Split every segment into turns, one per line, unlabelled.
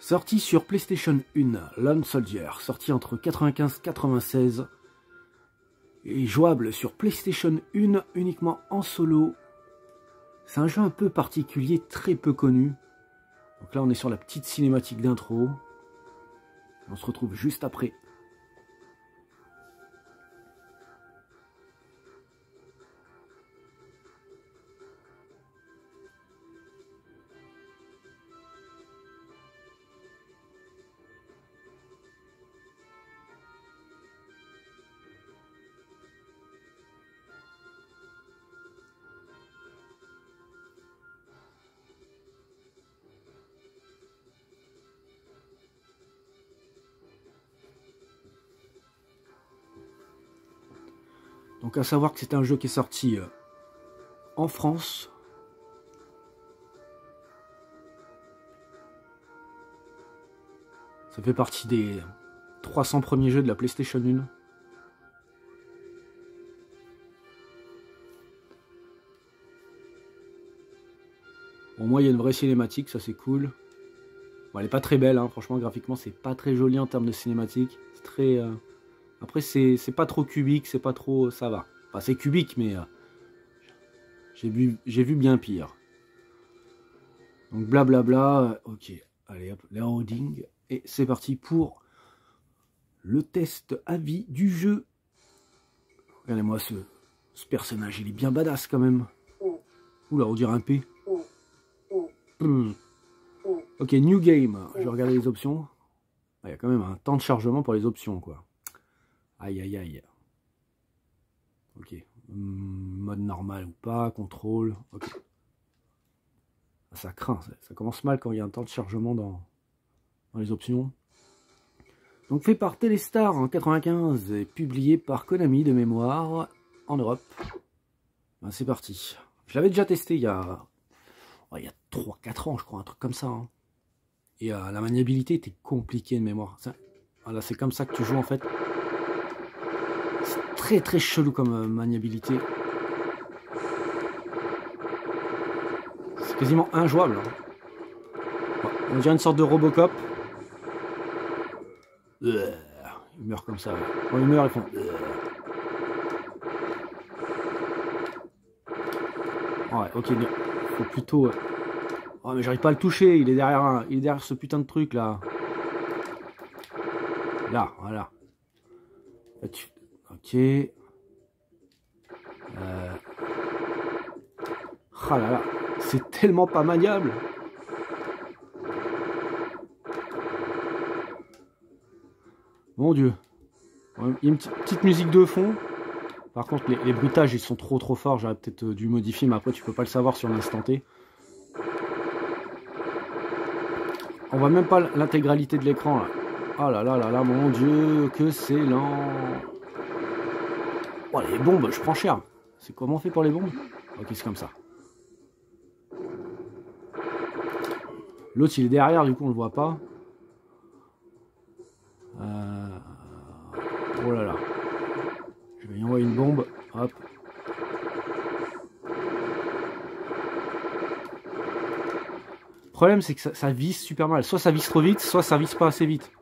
Sorti sur PlayStation 1, Lone Soldier, sorti entre 95 et 96, et jouable sur PlayStation 1 uniquement en solo. C'est un jeu un peu particulier, très peu connu. Donc là on est sur la petite cinématique d'intro. On se retrouve juste après. Donc à savoir que c'est un jeu qui est sorti en France. Ça fait partie des 300 premiers jeux de la PlayStation 1. Bon, moi il y a une vraie cinématique, ça c'est cool. Bon, elle est pas très belle, hein. Franchement graphiquement c'est pas très joli en termes de cinématique. C'est très... Après, c'est pas trop cubique, c'est pas trop... ça va. Enfin, c'est cubique, mais j'ai vu bien pire. Donc, blablabla. Ok, allez, hop, loading. Et c'est parti pour le test à vie du jeu. Regardez-moi ce personnage, il est bien badass quand même. Oula, on dirait un P. Ok, new game. Je vais regarder les options. Il y a quand même un temps de chargement pour les options, quoi. Aïe aïe aïe. Ok. Mode normal ou pas, contrôle. Ok. Ça craint. Ça commence mal quand il y a un temps de chargement dans les options. Donc fait par Téléstar en 95 et publié par Konami de mémoire en Europe. Ben, c'est parti. Je l'avais déjà testé il y a 3-4 ans je crois, un truc comme ça. Hein. Et la maniabilité était compliquée de mémoire. Voilà, c'est comme ça que tu joues en fait. Très très chelou comme maniabilité. C'est quasiment injouable. Hein. On dirait une sorte de Robocop. Il meurt comme ça. Quand il meurt, ils font... Ouais, ok, mais faut plutôt... Oh, mais j'arrive pas à le toucher, il est derrière ce putain de truc là. Là, voilà. Ok. Ah là là, c'est tellement pas maniable. Mon Dieu. Il y a une petite musique de fond. Par contre, les bruitages, ils sont trop forts. J'aurais peut-être dû modifier, mais après, tu peux pas le savoir sur l'instant T. On voit même pas l'intégralité de l'écran là. Oh là là là là, mon Dieu, que c'est lent. Oh, les bombes, je prends cher. C'est comment on fait pour les bombes? Ok, c'est comme ça. L'autre, il est derrière, du coup, on le voit pas. Oh là là. Je vais y envoyer une bombe. Hop. Le problème, c'est que ça vise super mal. Soit ça vise trop vite, soit ça vise pas assez vite.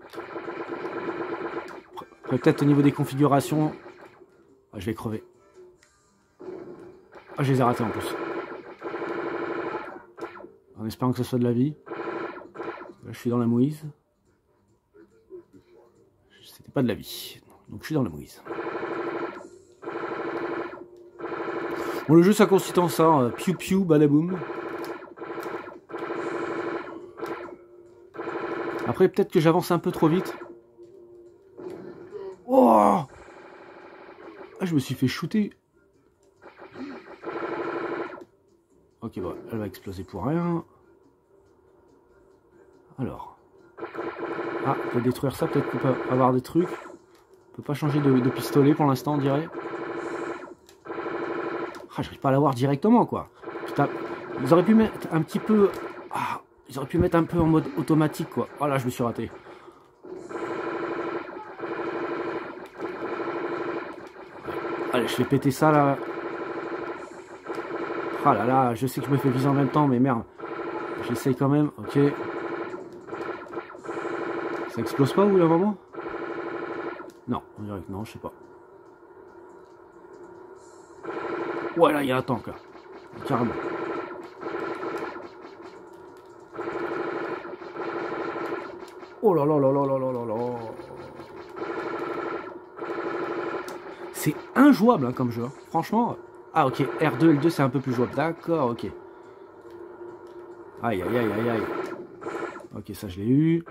Après, peut-être au niveau des configurations... Ah, je vais crever. Ah, je les ai ratés en plus. En espérant que ce soit de la vie. Là, je suis dans la mouise. C'était pas de la vie. Donc je suis dans la mouise. Bon, le jeu, ça consiste en ça. Piou piou, badaboum. Après, peut-être que j'avance un peu trop vite. Oh! Ah, je me suis fait shooter. Ok, bon, elle va exploser pour rien. Alors. Ah, on peut détruire ça, peut-être qu'on peut avoir des trucs. On peut pas changer de pistolet pour l'instant, on dirait. Ah, j'arrive pas à l'avoir directement, quoi. Putain, ils auraient pu mettre un petit peu... Ah, ils auraient pu mettre un peu en mode automatique, quoi. Oh là, je me suis raté. Allez, je vais péter ça, là. Ah là là, je sais que je me fais viser en même temps, mais merde. J'essaye quand même, ok. Ça explose pas au bout d'un moment? Non, on dirait que non, je sais pas. Ouais, là, il y a un tank, là. Carrément. Oh là là là là là là là là. C'est injouable hein, comme jeu. Hein. Franchement. Ah, ok. R2, L2, c'est un peu plus jouable. D'accord, ok. Aïe, aïe, aïe, aïe, aïe. Ok, ça, je l'ai eu.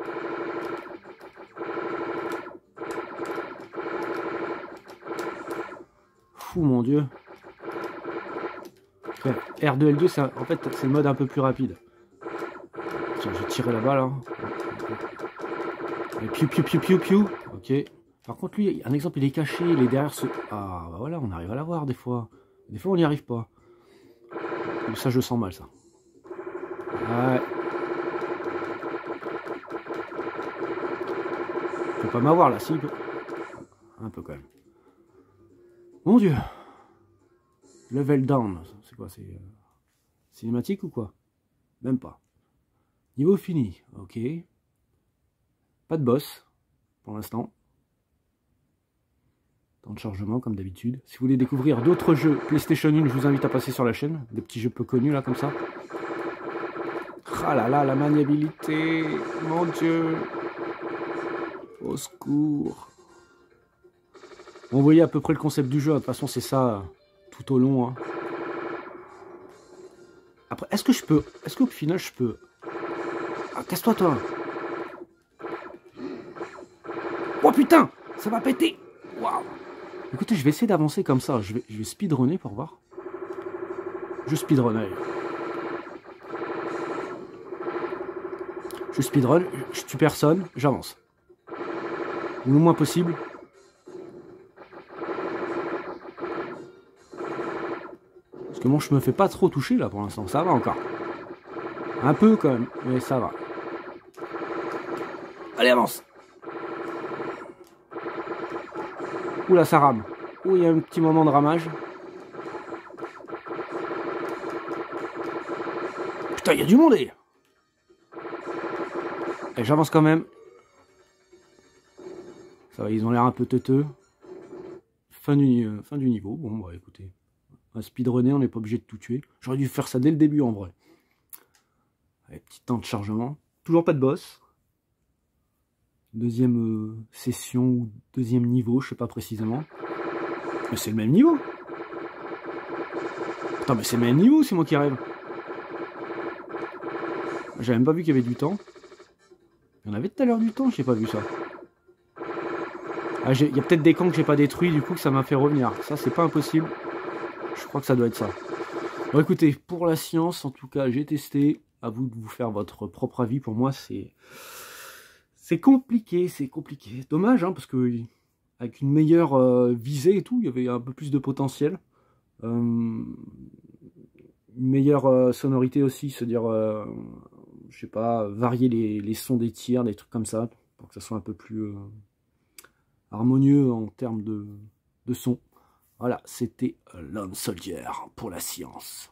Fou, mon Dieu. R2, L2, en fait, c'est le mode un peu plus rapide. Tiens, j'ai tiré la balle. Hein. Et piou, piou, piou, piou, piou. Ok. Par contre, lui, un exemple, il est caché. Il est derrière ce... Ah, bah voilà, on arrive à l'avoir des fois. Des fois, on n'y arrive pas. Ça, je le sens mal, ça. Ouais. Il peut pas m'avoir, là, si. Un peu, quand même. Mon Dieu. Level down. C'est quoi? C'est cinématique ou quoi? Même pas. Niveau fini. Ok. Pas de boss. Pour l'instant. Temps de chargement, comme d'habitude. Si vous voulez découvrir d'autres jeux PlayStation 1, je vous invite à passer sur la chaîne. Des petits jeux peu connus, là, comme ça. Ah là là, la maniabilité. Mon Dieu. Au secours. Bon, vous voyez à peu près le concept du jeu. De toute façon, c'est ça tout au long. Hein. Après, est-ce que je peux... Est-ce qu'au final, je peux... Ah, casse-toi, toi. Oh, putain. Ça va péter. Waouh. Écoutez, je vais essayer d'avancer comme ça. Je vais speedrunner pour voir. Je speedrun, allez. Je speedrun, je tue personne, j'avance. Le moins possible. Parce que moi, je me fais pas trop toucher là pour l'instant. Ça va encore. Un peu quand même, mais ça va. Allez, avance. Oula, ça rame. Ouh, il y a un petit moment de ramage. Putain, il y a du monde. Et j'avance quand même. Ça va, ils ont l'air un peu teuteux. Fin du niveau. Bon, bah écoutez. On va speedrunner, on n'est pas obligé de tout tuer. J'aurais dû faire ça dès le début en vrai. Allez, petit temps de chargement. Toujours pas de boss. Deuxième session ou deuxième niveau, je sais pas précisément. Mais c'est le même niveau. Attends, mais c'est le même niveau, c'est moi qui rêve. J'avais même pas vu qu'il y avait du temps. Il y en avait tout à l'heure du temps, j'ai pas vu ça. Ah, il y a peut-être des camps que j'ai pas détruits, du coup que ça m'a fait revenir. Ça, c'est pas impossible. Je crois que ça doit être ça. Bon, écoutez, pour la science, en tout cas, j'ai testé. À vous de vous faire votre propre avis. Pour moi, c'est compliqué, c'est compliqué. Dommage, hein, parce que avec une meilleure visée et tout, il y avait un peu plus de potentiel. Une meilleure sonorité aussi, c'est-à-dire, je sais pas, varier les sons des tirs, des trucs comme ça, pour que ça soit un peu plus harmonieux en termes de son. Voilà, c'était Lone Soldier pour la science.